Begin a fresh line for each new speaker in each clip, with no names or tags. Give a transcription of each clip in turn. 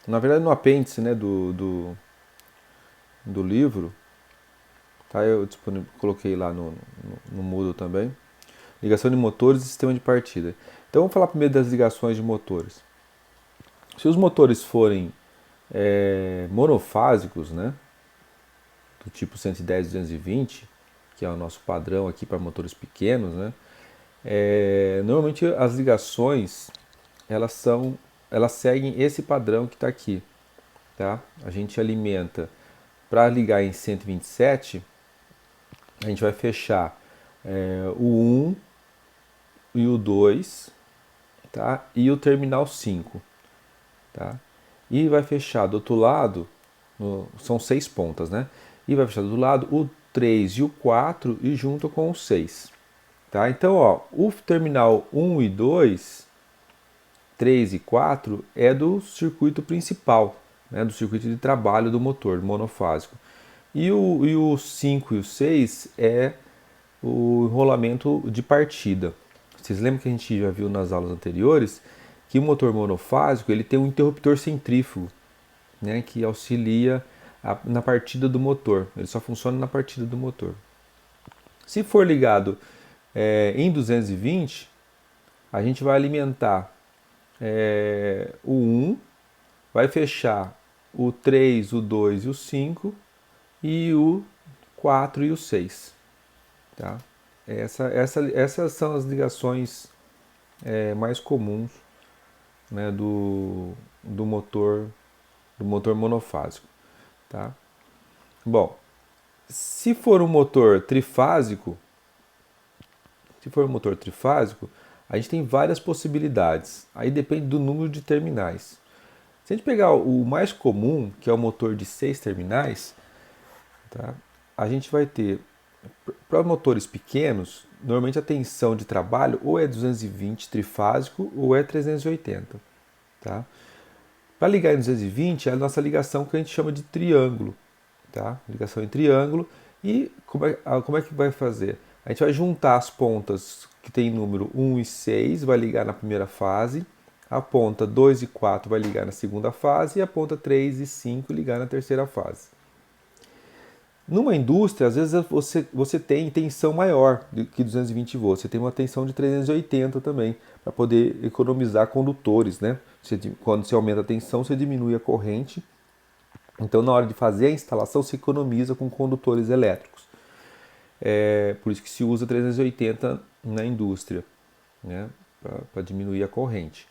na verdade no apêndice, né, do livro, tá? Eu coloquei lá no Moodle também. Ligação de motores e sistema de partida. Então vamos falar primeiro das ligações de motores. Se os motores forem monofásicos, né, do tipo 110 220, que é o nosso padrão aqui para motores pequenos, né, normalmente as ligações elas são elas seguem esse padrão que está aqui, tá? A gente alimenta para ligar em 127, a gente vai fechar o 1 e o 2, tá? E o terminal 5, tá? E vai fechar do outro lado, são 6 pontas, né? E vai fechar do outro lado o 3 e o 4 e junto com o 6, tá? Então, ó, o terminal 1 e 2, 3 e 4 é do circuito principal, né? Do circuito de trabalho do motor monofásico. E o 5 e o 6 é o enrolamento de partida. Vocês lembram que a gente já viu nas aulas anteriores que o motor monofásico ele tem um interruptor centrífugo, né, que auxilia na partida do motor. Ele só funciona na partida do motor. Se for ligado em 220, a gente vai alimentar o 1, vai fechar o 3, o 2 e o 5 e o 4 e o 6. Tá? Essas são as ligações mais comuns, né, do motor monofásico. Tá? Bom, se for um motor trifásico, a gente tem várias possibilidades. Aí depende do número de terminais. Se a gente pegar o mais comum, que é o motor de 6 terminais, tá? A gente vai ter, para motores pequenos, normalmente a tensão de trabalho ou é 220 trifásico ou é 380. Tá? Para ligar em 220 é a nossa ligação que a gente chama de triângulo. Tá? Ligação em triângulo. E como é que vai fazer? A gente vai juntar as pontas que tem número 1 e 6, vai ligar na primeira fase. A ponta 2 e 4 vai ligar na segunda fase. E a ponta 3 e 5 ligar na terceira fase. Numa indústria, às vezes você tem tensão maior que 220 volts, você tem uma tensão de 380 também, para poder economizar condutores, né? Quando você aumenta a tensão, você diminui a corrente. Então, na hora de fazer a instalação, se economiza com condutores elétricos. Por isso que se usa 380 na indústria, né? Para diminuir a corrente.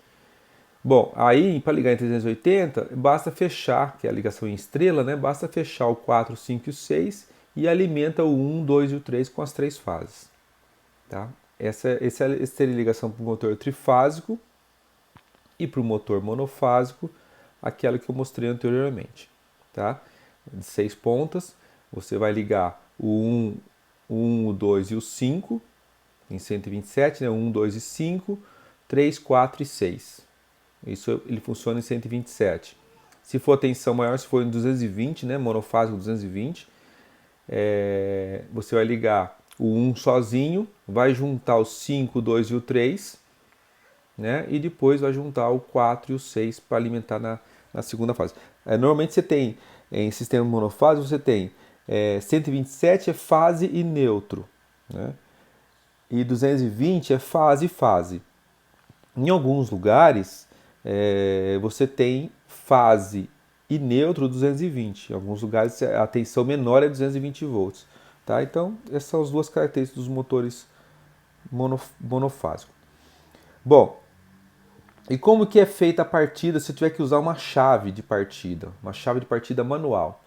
Bom, aí para ligar em 380, basta fechar, que é a ligação em estrela, né? Basta fechar o 4, o 5 e o 6 e alimenta o 1, 2 e o 3 com as três fases. Tá? Essa seria a ligação para o motor trifásico e para o motor monofásico, aquela que eu mostrei anteriormente. Tá? De 6 pontas, você vai ligar o 1, o 2 e o 5 em 127, né? 1, 2 e 5, 3, 4 e 6. Isso ele funciona em 127. Se for tensão maior, se for em 220, né, monofásico 220, você vai ligar o 1 sozinho, vai juntar o 5, o 2 e o 3, né, e depois vai juntar o 4 e o 6 para alimentar na segunda fase. Normalmente você tem, em sistema monofásico, você tem 127 é fase e neutro, né, e 220 é fase e fase. Em alguns lugares, você tem fase e neutro 220. Em alguns lugares, a tensão menor é 220 volts. Tá? Então, essas são as duas características dos motores monofásicos. Bom, e como que é feita a partida se eu tiver que usar uma chave de partida manual?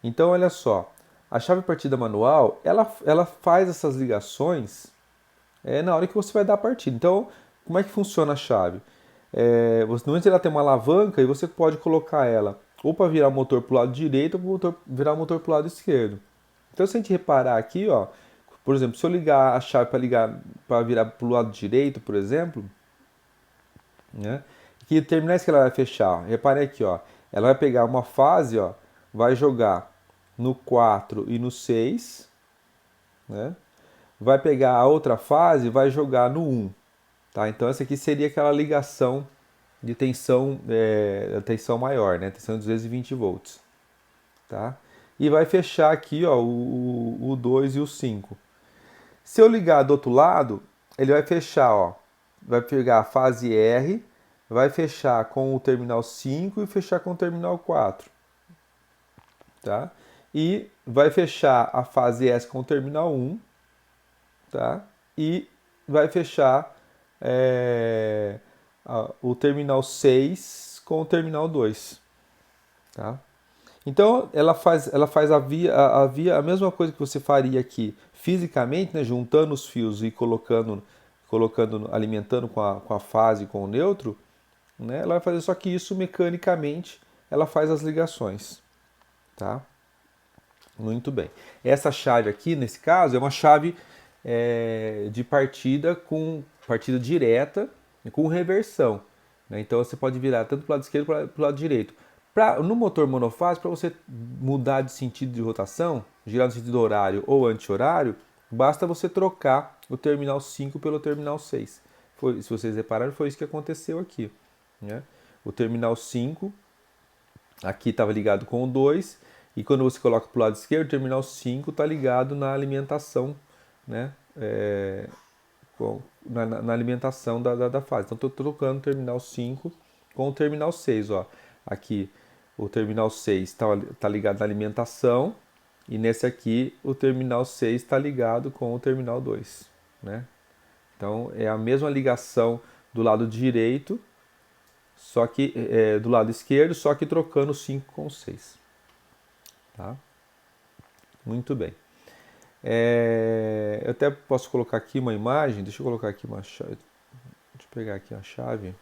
Então, olha só, a chave de partida manual, ela faz essas ligações na hora que você vai dar a partida. Então, como é que funciona a chave? Normalmente ela tem uma alavanca e você pode colocar ela ou para virar o motor para o lado direito ou para virar o motor para o lado esquerdo. Então, se a gente reparar aqui, ó, por exemplo, se eu ligar a chave para virar para o lado direito, por exemplo, né, que terminais que ela vai fechar? Reparem aqui, ó, ela vai pegar uma fase, ó, vai jogar no 4 e no 6, né? Vai pegar a outra fase e vai jogar no 1. Tá? Então essa aqui seria aquela ligação de tensão maior, né? Tensão de 220 volts, tá? E vai fechar aqui, ó, o 2 e o 5. Se eu ligar do outro lado, ele vai fechar, ó, vai pegar a fase R, vai fechar com o terminal 5 e fechar com o terminal 4, tá? E vai fechar a fase S com o terminal 1, tá? E vai fechar o terminal 6 com o terminal 2, tá? Então ela faz a mesma coisa que você faria aqui fisicamente, né, juntando os fios e alimentando com a fase com o neutro, né? Ela vai fazer só que isso mecanicamente ela faz as ligações, tá? Muito bem. Essa chave aqui, nesse caso, é uma chave de partida direta e com reversão, né? Então você pode virar tanto para o lado esquerdo quanto para o lado direito. No motor monofásico, para você mudar de sentido de rotação, girar no sentido horário ou anti-horário, basta você trocar o terminal 5 pelo terminal 6. Se vocês repararam, foi isso que aconteceu aqui, né? O terminal 5 aqui estava ligado com o 2, e quando você coloca para o lado esquerdo, o terminal 5 está ligado na alimentação, né? Na alimentação da fase. Então estou trocando o terminal 5 com o terminal 6. Ó. Aqui o terminal 6 está ligado na alimentação, e nesse aqui o terminal 6 está ligado com o terminal 2. Né? Então é a mesma ligação do lado direito, só que do lado esquerdo, só que trocando o 5 com o 6. Tá? Muito bem. Eu até posso colocar aqui uma imagem. Deixa eu colocar aqui uma chave. Deixa eu pegar aqui a chave.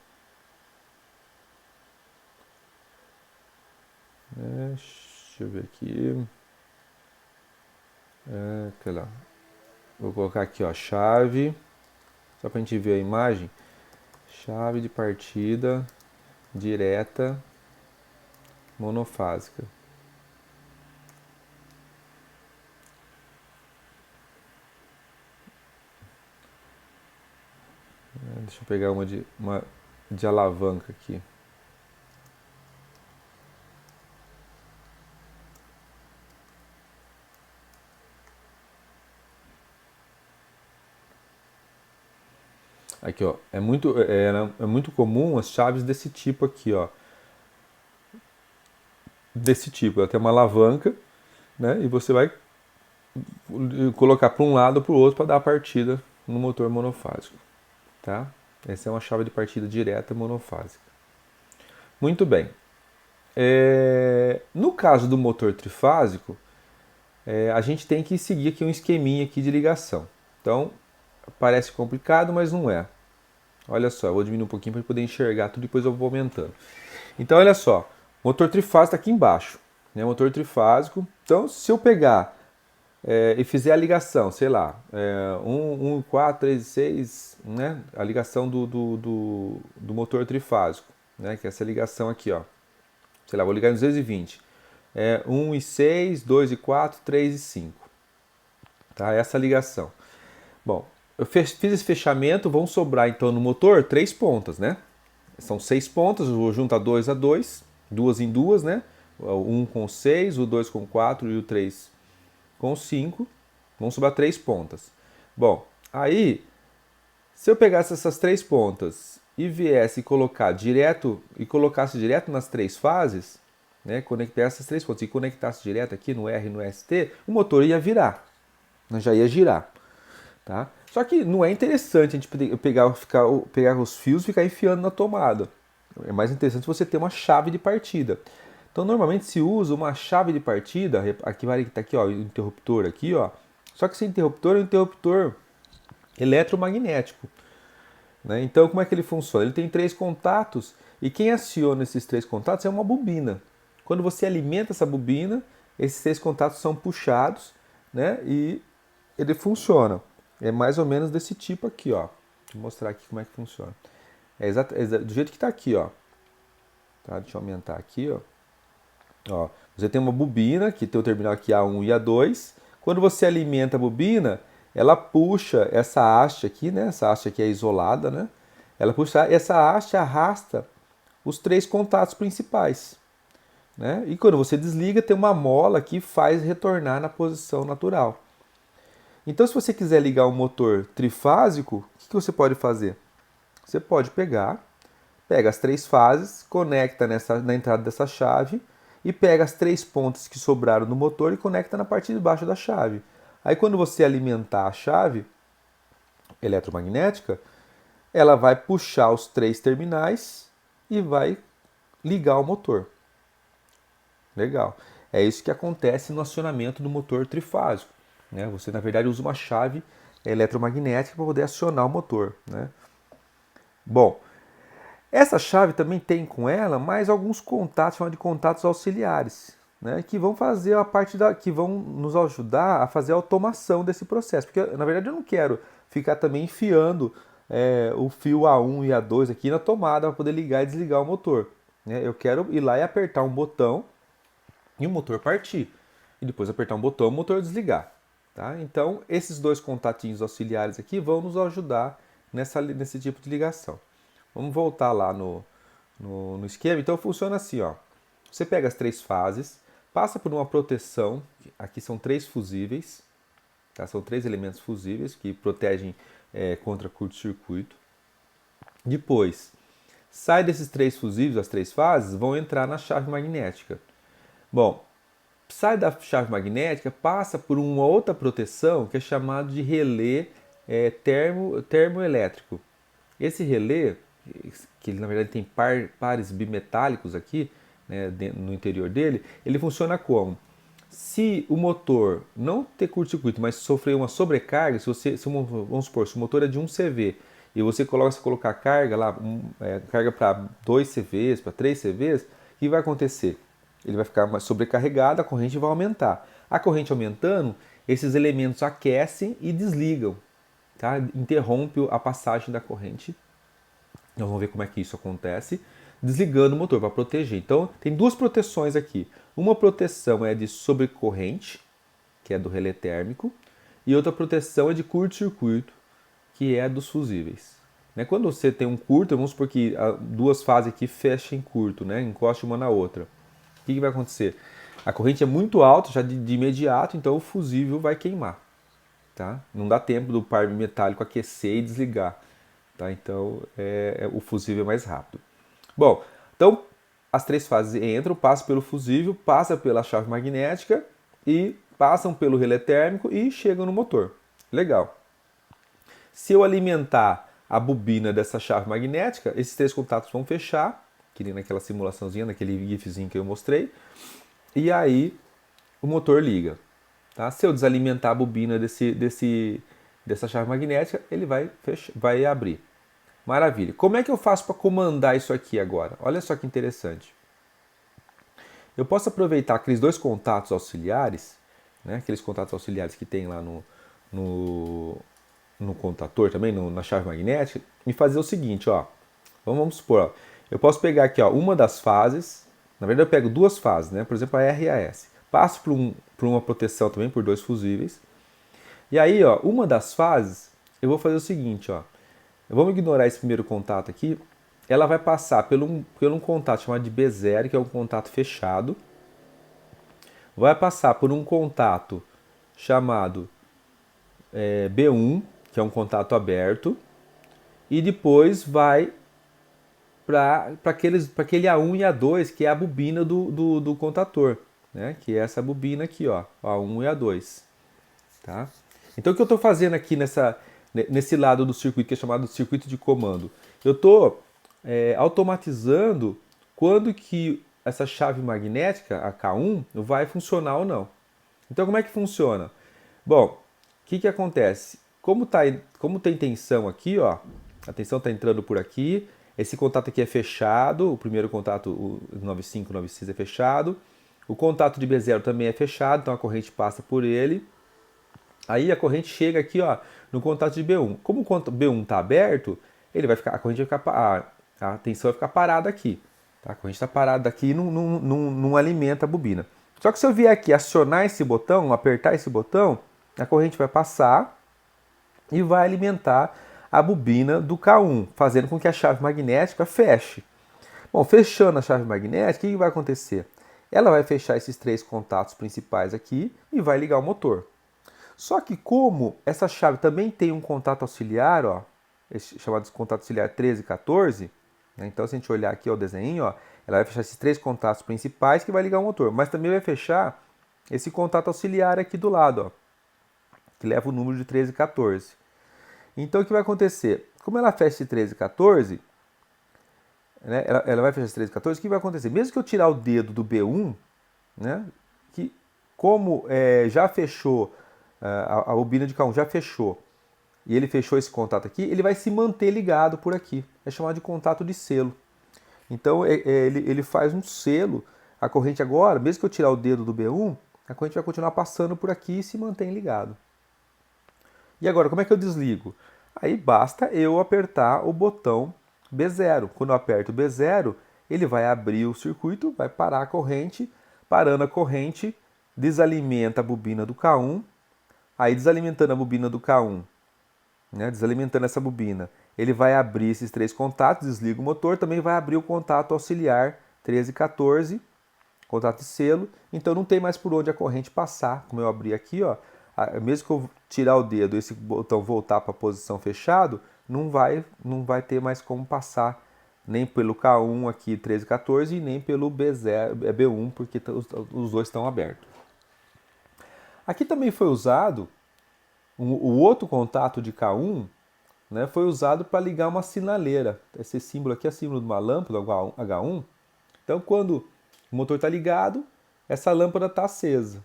Deixa eu ver aqui. Lá. Vou colocar aqui, ó, chave. Só para a gente ver a imagem. Chave de partida direta monofásica. Deixa eu pegar uma de alavanca aqui. Aqui, ó, é muito comum as chaves desse tipo aqui, ó. Desse tipo, ela tem uma alavanca, né? E você vai colocar para um lado ou para o outro para dar a partida no motor monofásico, tá? Essa é uma chave de partida direta monofásica. Muito bem. No caso do motor trifásico, a gente tem que seguir aqui um esqueminha aqui de ligação. Então, parece complicado, mas não é. Olha só, eu vou diminuir um pouquinho para poder enxergar tudo, depois eu vou aumentando. Então, olha só, o motor trifásico está aqui embaixo, né? Motor trifásico. Então, se eu pegar e fizer a ligação, sei lá, 1, 4, 3, 6, né? A ligação do motor trifásico, né? Que é essa ligação aqui, ó. Sei lá, vou ligar em 220. 1 e 6, 2 e 4, 3 e 5. Tá? Essa ligação. Bom, eu fiz esse fechamento, vão sobrar então no motor 3 pontas, né? São 6 pontas, eu vou juntar 2 a 2, 2 em 2, né? O 1 com 6, o 2 com 4 e o 3 com 5. Vão sobrar 3 pontas. Bom, aí, se eu pegasse essas 3 pontas e viesse colocasse direto nas 3 fases, né? Conectar essas 3 pontas e conectasse direto aqui no R e no ST, o motor ia virar, já ia girar. Tá? Só que não é interessante a gente pegar os fios e ficar enfiando na tomada. É mais interessante você ter uma chave de partida. Então normalmente se usa uma chave de partida, aqui vai estar aqui, ó, o interruptor aqui, ó. Só que esse interruptor é um interruptor eletromagnético, né? Então como é que ele funciona? Ele tem 3 contatos e quem aciona esses 3 contatos é uma bobina. Quando você alimenta essa bobina, esses 3 contatos são puxados, né? E ele funciona. É mais ou menos desse tipo aqui, ó. Vou mostrar aqui como é que funciona. É do jeito que está aqui, ó. Tá? Deixa eu aumentar aqui, ó. Ó. Você tem uma bobina, que tem o terminal aqui A1 e A2. Quando você alimenta a bobina, ela puxa essa haste aqui, né? Essa haste aqui é isolada, né? Ela puxa essa haste, arrasta os 3 contatos principais, né? E quando você desliga, tem uma mola que faz retornar na posição natural. Então, se você quiser ligar um motor trifásico, o que você pode fazer? Você pode pega as 3 fases, conecta na entrada dessa chave e pega as 3 pontas que sobraram no motor e conecta na parte de baixo da chave. Aí, quando você alimentar a chave eletromagnética, ela vai puxar os 3 terminais e vai ligar o motor. Legal. É isso que acontece no acionamento do motor trifásico, né? Você, na verdade, usa uma chave eletromagnética para poder acionar o motor, né? Bom, essa chave também tem com ela mais alguns contatos, chamados de contatos auxiliares, né? Que vão fazer a parte que vão nos ajudar a fazer a automação desse processo. Porque, na verdade, eu não quero ficar também enfiando o fio A1 e A2 aqui na tomada para poder ligar e desligar o motor, né? Eu quero ir lá e apertar um botão e o motor partir. E depois apertar um botão e o motor desligar. Tá? Então, esses 2 contatinhos auxiliares aqui vão nos ajudar nesse tipo de ligação. Vamos voltar lá no esquema. Então, funciona assim, ó. Você pega as 3 fases, passa por uma proteção. Aqui são 3 fusíveis. Tá? São 3 elementos fusíveis que protegem contra curto-circuito. Depois, sai desses 3 fusíveis, as 3 fases, vão entrar na chave magnética. Bom, sai da chave magnética, passa por uma outra proteção que é chamado de relé termoelétrico. Esse relé, que ele na verdade tem pares bimetálicos aqui, né, no interior dele, ele funciona como? Se o motor não ter curto-circuito, mas sofrer uma sobrecarga, vamos supor, se o motor é de 1 CV e você colocar carga lá, carga para 2 CVs, para 3 CVs, o que vai acontecer? Ele vai ficar mais sobrecarregado, a corrente vai aumentar. A corrente aumentando, esses elementos aquecem e desligam, tá? Interrompe a passagem da corrente. Nós vamos ver como é que isso acontece. Desligando o motor para proteger. Então, tem 2 proteções aqui. Uma proteção é de sobrecorrente, que é do relé térmico, e outra proteção é de curto-circuito, que é dos fusíveis. Quando você tem um curto, vamos supor que 2 fases aqui fechem curto, né? Encoste uma na outra. O que vai acontecer? A corrente é muito alta já de imediato, então o fusível vai queimar. Tá? Não dá tempo do par metálico aquecer e desligar. Tá? Então o fusível é mais rápido. Bom, então as 3 fases entram, passam pelo fusível, passam pela chave magnética e passam pelo relé térmico e chegam no motor. Legal. Se eu alimentar a bobina dessa chave magnética, esses 3 contatos vão fechar, que nem naquela simulaçãozinha, naquele gifzinho que eu mostrei, e aí o motor liga. Tá? Se eu desalimentar a bobina dessa chave magnética, ele vai abrir. Maravilha. Como é que eu faço para comandar isso aqui agora? Olha só que interessante. Eu posso aproveitar aqueles 2 contatos auxiliares, né? Aqueles contatos auxiliares que tem lá no contator também, na chave magnética, e fazer o seguinte, ó. Vamos supor, ó, eu posso pegar aqui, ó, uma das fases. Na verdade, eu pego 2 fases, né? Por exemplo, a R e a S. Passo por uma proteção também, por 2 fusíveis. E aí, ó, uma das fases, eu vou fazer o seguinte, ó. Vamos ignorar esse primeiro contato aqui. Ela vai passar por um contato chamado de B0, que é um contato fechado. Vai passar por um contato chamado B1, que é um contato aberto. E depois vai para aquele A1 e A2, que é a bobina do contator, né? Que é essa bobina aqui, ó, A1 e A2. Tá? Então, o que eu estou fazendo aqui nesse lado do circuito, que é chamado de circuito de comando? Eu estou automatizando quando que essa chave magnética, a K1, vai funcionar ou não. Então, como é que funciona? Bom, o que acontece? Como tem tensão aqui, ó, a tensão está entrando por aqui, esse contato aqui é fechado, o primeiro contato, o 95, 96 é fechado, o contato de B0 também é fechado, então a corrente passa por ele. Aí a corrente chega aqui, ó, no contato de B1. Como o B1 está aberto, a corrente vai ficar, a tensão vai ficar parada aqui. Tá? A corrente está parada aqui e não alimenta a bobina. Só que se eu vier aqui acionar esse botão, apertar esse botão, a corrente vai passar e vai alimentar a bobina do K1, fazendo com que a chave magnética feche. Bom, fechando a chave magnética, o que vai acontecer? Ela vai fechar esses 3 contatos principais aqui e vai ligar o motor. Só que como essa chave também tem um contato auxiliar, ó, chamado de contato auxiliar 13 e 14, né? Então se a gente olhar aqui ó, o desenho, ó, ela vai fechar esses 3 contatos principais que vai ligar o motor, mas também vai fechar esse contato auxiliar aqui do lado, ó, que leva o número de 13 e 14. Então o que vai acontecer? Como ela fecha esse 13 e 14, né, ela vai fechar esse 13 e 14, o que vai acontecer? Mesmo que eu tirar o dedo do B1, né, que como já fechou, a bobina de K1 já fechou, e ele fechou esse contato aqui, ele vai se manter ligado por aqui. É chamado de contato de selo. Então ele faz um selo. A corrente agora, mesmo que eu tirar o dedo do B1, a corrente vai continuar passando por aqui e se mantém ligado. E agora, como é que eu desligo? Aí basta eu apertar o botão B0. Quando eu aperto o B0, ele vai abrir o circuito, vai parar a corrente. Parando a corrente, desalimenta a bobina do K1. Aí desalimentando a bobina do K1, né, desalimentando essa bobina, ele vai abrir esses 3 contatos, desliga o motor, também vai abrir o contato auxiliar 13 e 14, contato de selo, então não tem mais por onde a corrente passar, como eu abri aqui, ó, mesmo que eu tirar o dedo e esse botão voltar para a posição fechado, não vai ter mais como passar nem pelo K1 aqui 13 e 14 e nem pelo B1, porque os dois estão abertos. Aqui também foi usado o outro contato de K1, né, foi usado para ligar uma sinaleira. Esse símbolo aqui é símbolo de uma lâmpada H1. Então, quando o motor está ligado, essa lâmpada está acesa.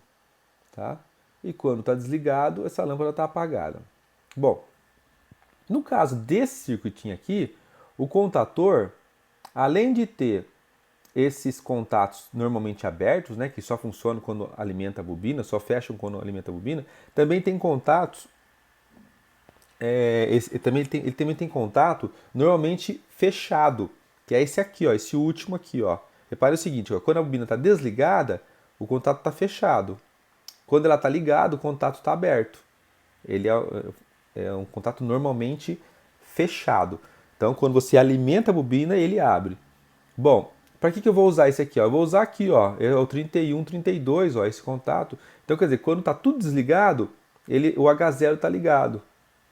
Tá? E quando está desligado, essa lâmpada está apagada. Bom, no caso desse circuitinho aqui, o contator, além de ter esses contatos normalmente abertos, né, que só funcionam quando alimenta a bobina, só fecham quando alimenta a bobina, também tem contatos, ele também tem contato normalmente fechado, que é esse aqui, ó, esse último aqui. Ó. Repare o seguinte, ó, quando a bobina está desligada, o contato está fechado. Quando ela está ligada, o contato está aberto. Ele é um contato normalmente fechado. Então, quando você alimenta a bobina, ele abre. Bom, para que eu vou usar esse aqui? Ó? Eu vou usar aqui, ó, é o 31, 32, ó, esse contato. Então, quer dizer, quando está tudo desligado, o H0 está ligado.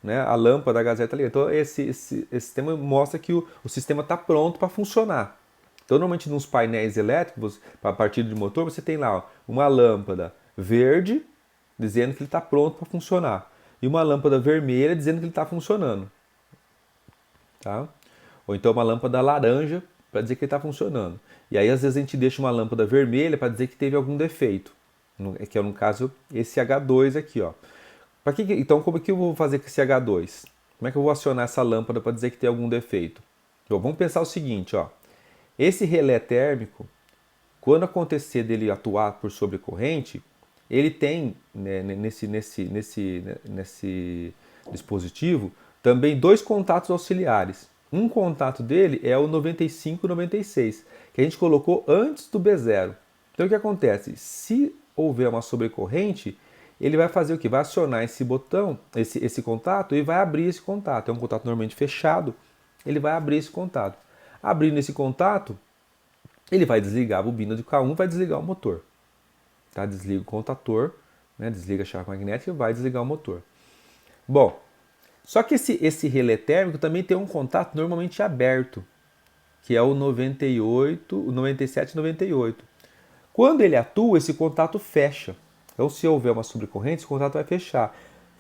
Né? A lâmpada H0 está ligada. Então, esse sistema mostra que o sistema está pronto para funcionar. Então, normalmente nos painéis elétricos, a partir do motor, você tem lá ó, uma lâmpada verde, dizendo que ele está pronto para funcionar. E uma lâmpada vermelha, dizendo que ele está funcionando. Tá? Ou então uma lâmpada laranja, para dizer que ele está funcionando. E aí, às vezes, a gente deixa uma lâmpada vermelha para dizer que teve algum defeito. Que é, no caso, esse H2 aqui. Ó. Então, como é que eu vou fazer com esse H2? Como é que eu vou acionar essa lâmpada para dizer que tem algum defeito? Então, vamos pensar o seguinte, ó. Esse relé térmico, quando acontecer dele atuar por sobrecorrente, ele tem né, nesse dispositivo também 2 contatos auxiliares. Um contato dele é o 95 e 96, que a gente colocou antes do B0. Então o que acontece? Se houver uma sobrecorrente, ele vai fazer o que? Vai acionar esse botão, esse contato e vai abrir esse contato. É um contato normalmente fechado, ele vai abrir esse contato. Abrindo esse contato, ele vai desligar a bobina de K1 e vai desligar o motor. Tá? Desliga o contator, né? Desliga a chave magnética e vai desligar o motor. Bom, só que esse relé térmico também tem um contato normalmente aberto, que é o 98, o 97 e 98. Quando ele atua, esse contato fecha. Então, se houver uma sobrecorrente, esse contato vai fechar.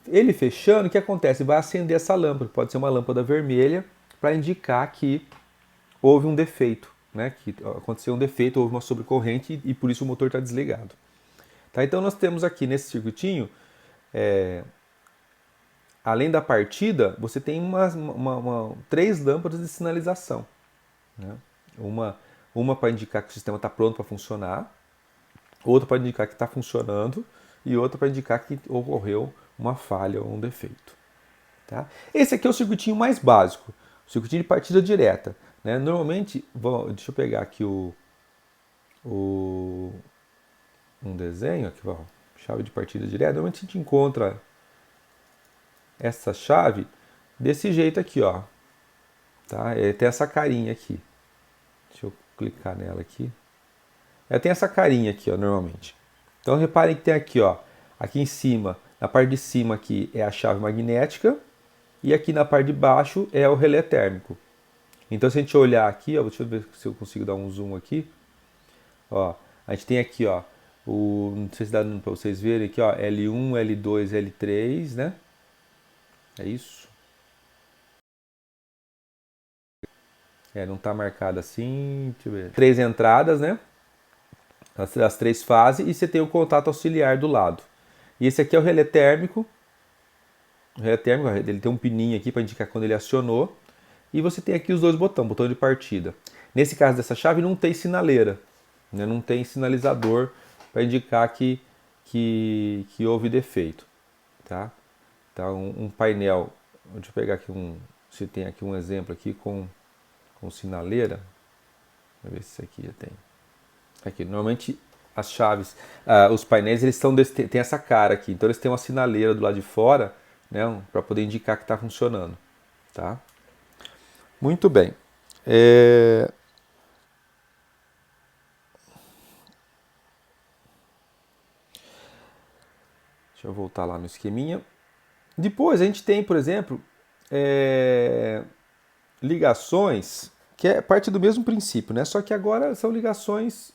Ele fechando, o que acontece? Vai acender essa lâmpada. Pode ser uma lâmpada vermelha para indicar que houve um defeito, né? Que aconteceu um defeito, houve uma sobrecorrente e por isso o motor está desligado. Tá? Então, nós temos aqui nesse circuitinho, além da partida, você tem 3 lâmpadas de sinalização. Né? Uma para indicar que o sistema está pronto para funcionar, outra para indicar que está funcionando e outra para indicar que ocorreu uma falha ou um defeito. Tá? Esse aqui é o circuitinho mais básico, o circuitinho de partida direta. Né? Normalmente, deixa eu pegar aqui um desenho, aqui, ó, chave de partida direta. Normalmente a gente encontra essa chave desse jeito aqui, ó. Tá? Tem essa carinha aqui. Deixa eu clicar nela aqui. Ela tem essa carinha aqui, ó, normalmente. Então reparem que tem aqui, ó, aqui em cima, na parte de cima aqui é a chave magnética e aqui na parte de baixo é o relé térmico. Então se a gente olhar aqui, ó, deixa eu ver se eu consigo dar um zoom aqui. Ó, a gente tem aqui, ó, não sei se dá para vocês verem aqui, ó, L1, L2, L3, né? É isso. Não está marcado assim, deixa eu ver. 3 entradas, né? As 3 fases, e você tem o contato auxiliar do lado. E esse aqui é o relé térmico. O relé térmico, ele tem um pininho aqui para indicar quando ele acionou. E você tem aqui os dois botões, botão de partida. Nesse caso dessa chave não tem sinaleira, né? Não tem sinalizador para indicar que houve defeito. Tá? Então um painel, deixa eu pegar aqui se tem aqui um exemplo aqui com sinaleira. Deixa eu ver se isso aqui já tem. Aqui, normalmente as chaves, os painéis, eles têm essa cara aqui, então eles têm uma sinaleira do lado de fora, né, para poder indicar que está funcionando, tá? Muito bem. Deixa eu voltar lá no esqueminha. Depois a gente tem, por exemplo, ligações, que é parte do mesmo princípio, né? Só que agora são ligações,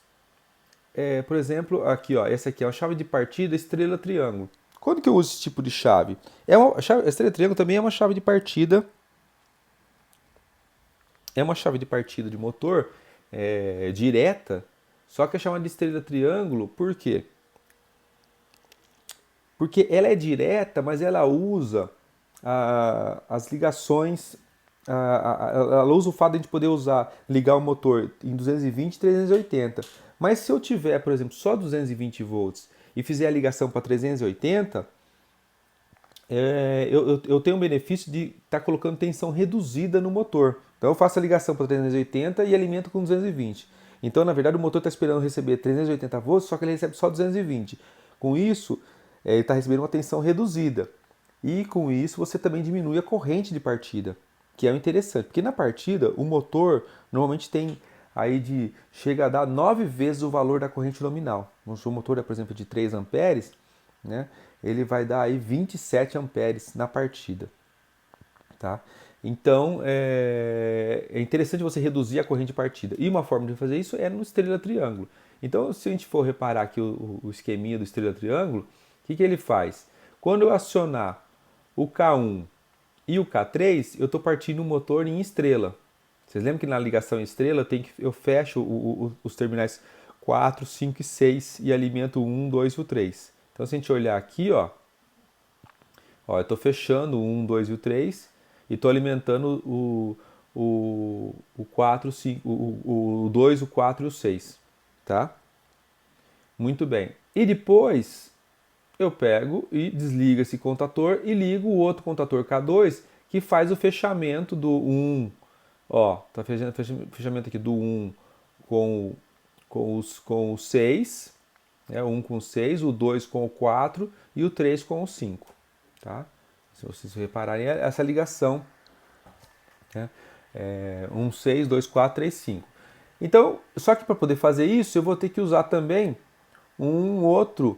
por exemplo, aqui, ó, essa aqui é uma chave de partida estrela-triângulo. Quando que eu uso esse tipo de chave? A estrela-triângulo também é uma chave de partida. É uma chave de partida de motor direta, só que é chamada de estrela-triângulo, por quê? Porque ela é direta, mas ela usa as ligações, ela usa o fato de a gente poder ligar o motor em 220 e 380. Mas se eu tiver, por exemplo, só 220 volts e fizer a ligação para 380, eu tenho o benefício de estar colocando tensão reduzida no motor. Então eu faço a ligação para 380 e alimento com 220. Então, na verdade, o motor está esperando receber 380 volts, só que ele recebe só 220. Com isso, ele está recebendo uma tensão reduzida. E com isso você também diminui a corrente de partida, que é o interessante. Porque na partida, o motor normalmente tem aí chega a dar 9 vezes o valor da corrente nominal. Se o motor é, por exemplo, de 3 amperes, né, ele vai dar aí 27 amperes na partida. Tá? Então é interessante você reduzir a corrente de partida. E uma forma de fazer isso é no estrela-triângulo. Então, se a gente for reparar aqui o esqueminha do estrela-triângulo, o que ele faz? Quando eu acionar o K1 e o K3, eu estou partindo o motor em estrela. Vocês lembram que na ligação em estrela eu fecho os terminais 4, 5 e 6 e alimento o 1, 2 e o 3. Então, se a gente olhar aqui, ó, eu estou fechando o 1, 2 e o 3 e estou alimentando o 4, 5, o 2, o 4 e o 6. Tá? Muito bem. E depois eu pego e desligo esse contator e ligo o outro contator K2 que faz o fechamento do 1. Ó, tá fazendo fechamento aqui do 1 com o 6, né? O 1 com o 6, o 2 com o 4 e o 3 com o 5. Tá? Se vocês repararem, essa ligação, né? 1, 6, 2, 4, 3, 5. Então, só que para poder fazer isso, eu vou ter que usar também um outro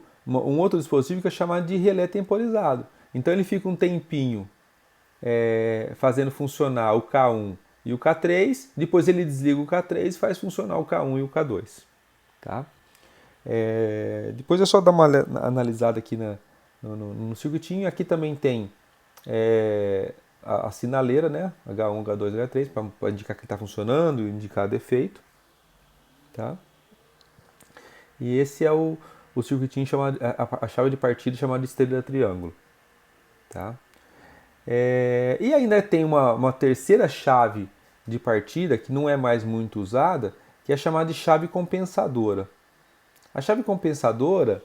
dispositivo que é chamado de relé temporizado. Então ele fica um tempinho fazendo funcionar o K1 e o K3, depois ele desliga o K3 e faz funcionar o K1 e o K2. Tá? Depois é só dar uma analisada aqui no circuitinho. Aqui também tem a sinaleira, né? H1, H2, H3, para indicar que está funcionando, indicar defeito. Tá? E esse é o circuitinho chamado, a chave de partida chamada de estrela-triângulo. Tá? E ainda tem uma terceira chave de partida que não é mais muito usada, que é chamada de chave compensadora. A chave compensadora,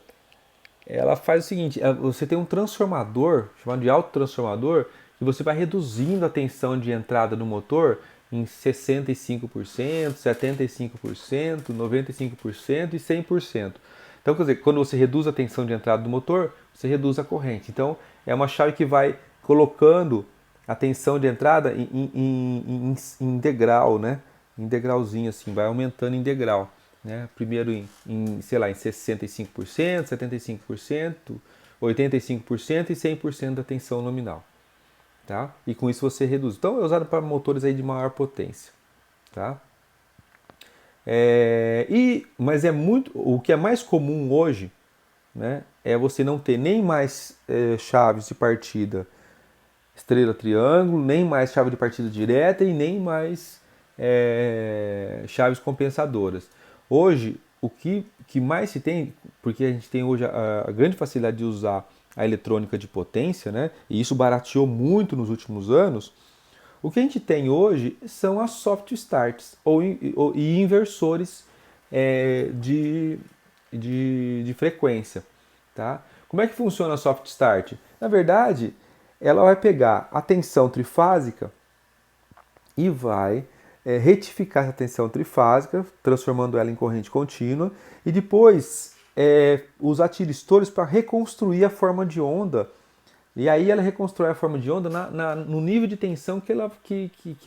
ela faz o seguinte: você tem um transformador, chamado de autotransformador, que você vai reduzindo a tensão de entrada do motor em 65%, 75%, 95% e 100%. Então, quer dizer, quando você reduz a tensão de entrada do motor, você reduz a corrente. Então, é uma chave que vai colocando a tensão de entrada em degrau, né? em degrauzinho assim, vai aumentando em degrau, né? Primeiro sei lá, em 65%, 75%, 85% e 100% da tensão nominal, tá? E com isso você reduz. Então é usado para motores aí de maior potência, tá? Mas o que é mais comum hoje, né, é você não ter nem mais chaves de partida estrela triângulo, nem mais chave de partida direta e nem mais chaves compensadoras. Hoje, que mais se tem, porque a gente tem hoje a grande facilidade de usar a eletrônica de potência, né, e isso barateou muito nos últimos anos, o que a gente tem hoje são as soft starts e inversores de frequência. Tá? Como é que funciona a soft start? Na verdade, ela vai pegar a tensão trifásica e vai retificar essa tensão trifásica, transformando ela em corrente contínua, e depois usar tiristores para reconstruir a forma de onda. E aí ela reconstrói a forma de onda no nível de tensão que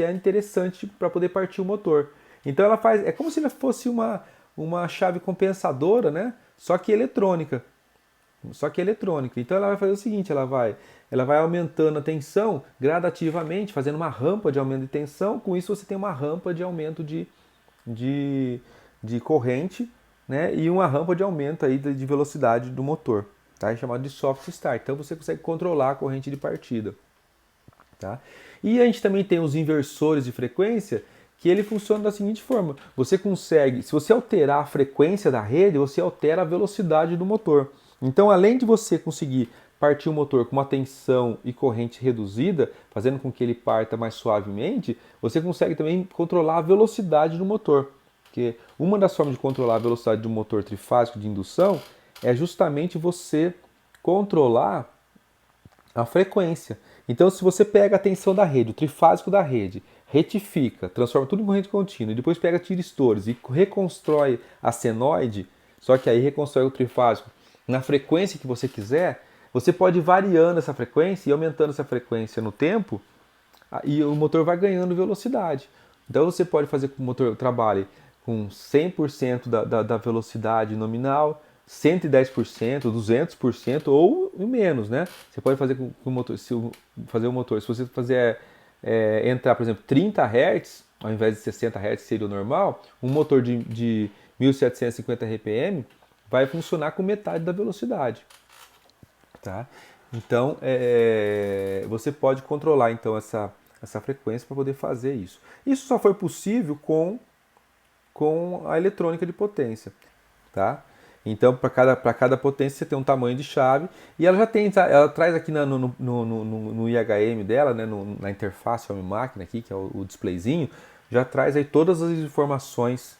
é interessante para poder partir o motor. Então ela faz, é como se ela fosse uma chave compensadora, né? Só que eletrônica. Então ela vai fazer o seguinte, ela vai aumentando a tensão gradativamente, fazendo uma rampa de aumento de tensão. Com isso você tem uma rampa de aumento de, de corrente, né? E uma rampa de aumento aí de velocidade do motor. Tá? É chamado de soft start. Então você consegue controlar a corrente de partida. Tá? E a gente também tem os inversores de frequência, que ele funciona da seguinte forma: você consegue, se você alterar a frequência da rede, você altera a velocidade do motor. Então, além de você conseguir partir o motor com uma tensão e corrente reduzida, fazendo com que ele parta mais suavemente, você consegue também controlar a velocidade do motor. Porque uma das formas de controlar a velocidade do motor trifásico de indução é justamente você controlar a frequência. Então, se você pega a tensão da rede, o trifásico da rede, retifica, transforma tudo em corrente contínua, e depois pega tiristores e reconstrói a senoide, só que aí reconstrói o trifásico na frequência que você quiser, você pode ir variando essa frequência e aumentando essa frequência no tempo, e o motor vai ganhando velocidade. Então você pode fazer com que o motor trabalhe com 100% da velocidade nominal, 110%, 200% ou menos, né? Você pode fazer com o motor, fazer o motor, se você fazer entrar, por exemplo, 30 Hz, ao invés de 60 Hz, que seria o normal, um motor de 1750 RPM vai funcionar com metade da velocidade. Tá? Então, você pode controlar então essa frequência para poder fazer isso. Isso só foi possível com a eletrônica de potência. Tá? Então, para cada potência você tem um tamanho de chave e ela já tem, ela traz aqui no IHM dela, né, na interface homem-máquina aqui, que é o displayzinho, já traz aí todas as informações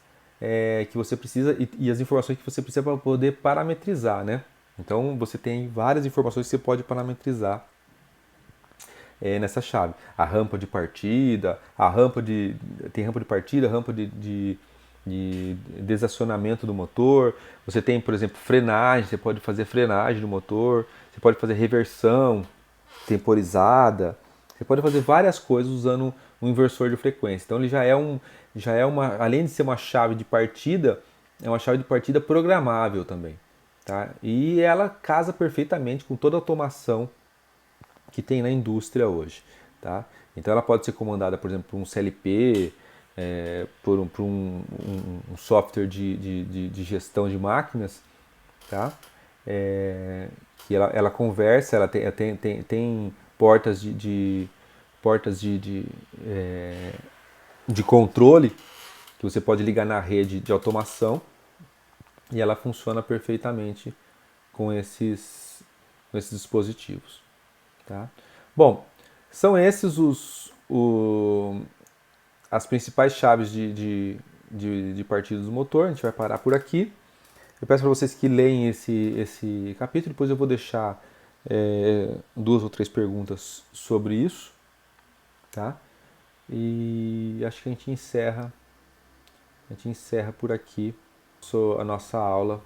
que você precisa e as informações que você precisa para poder parametrizar, né? Então você tem várias informações que você pode parametrizar nessa chave. A rampa de partida, tem rampa de partida, rampa de desacionamento do motor. Você tem, por exemplo, frenagem, você pode fazer frenagem do motor, você pode fazer reversão temporizada, você pode fazer várias coisas usando um inversor de frequência. Então ele além de ser uma chave de partida, é uma chave de partida programável também. Tá? E ela casa perfeitamente com toda a automação que tem na indústria hoje. Tá? Então ela pode ser comandada, por exemplo, por um CLP, por um software de gestão de máquinas, tá? Que ela conversa, ela tem portas de controle que você pode ligar na rede de automação e ela funciona perfeitamente com esses dispositivos. Tá? Bom, são esses as principais chaves de partida do motor. A gente vai parar por aqui. Eu peço para vocês que leem esse capítulo, depois eu vou deixar 2 ou 3 perguntas sobre isso. Tá? E acho que a gente encerra por aqui a nossa aula.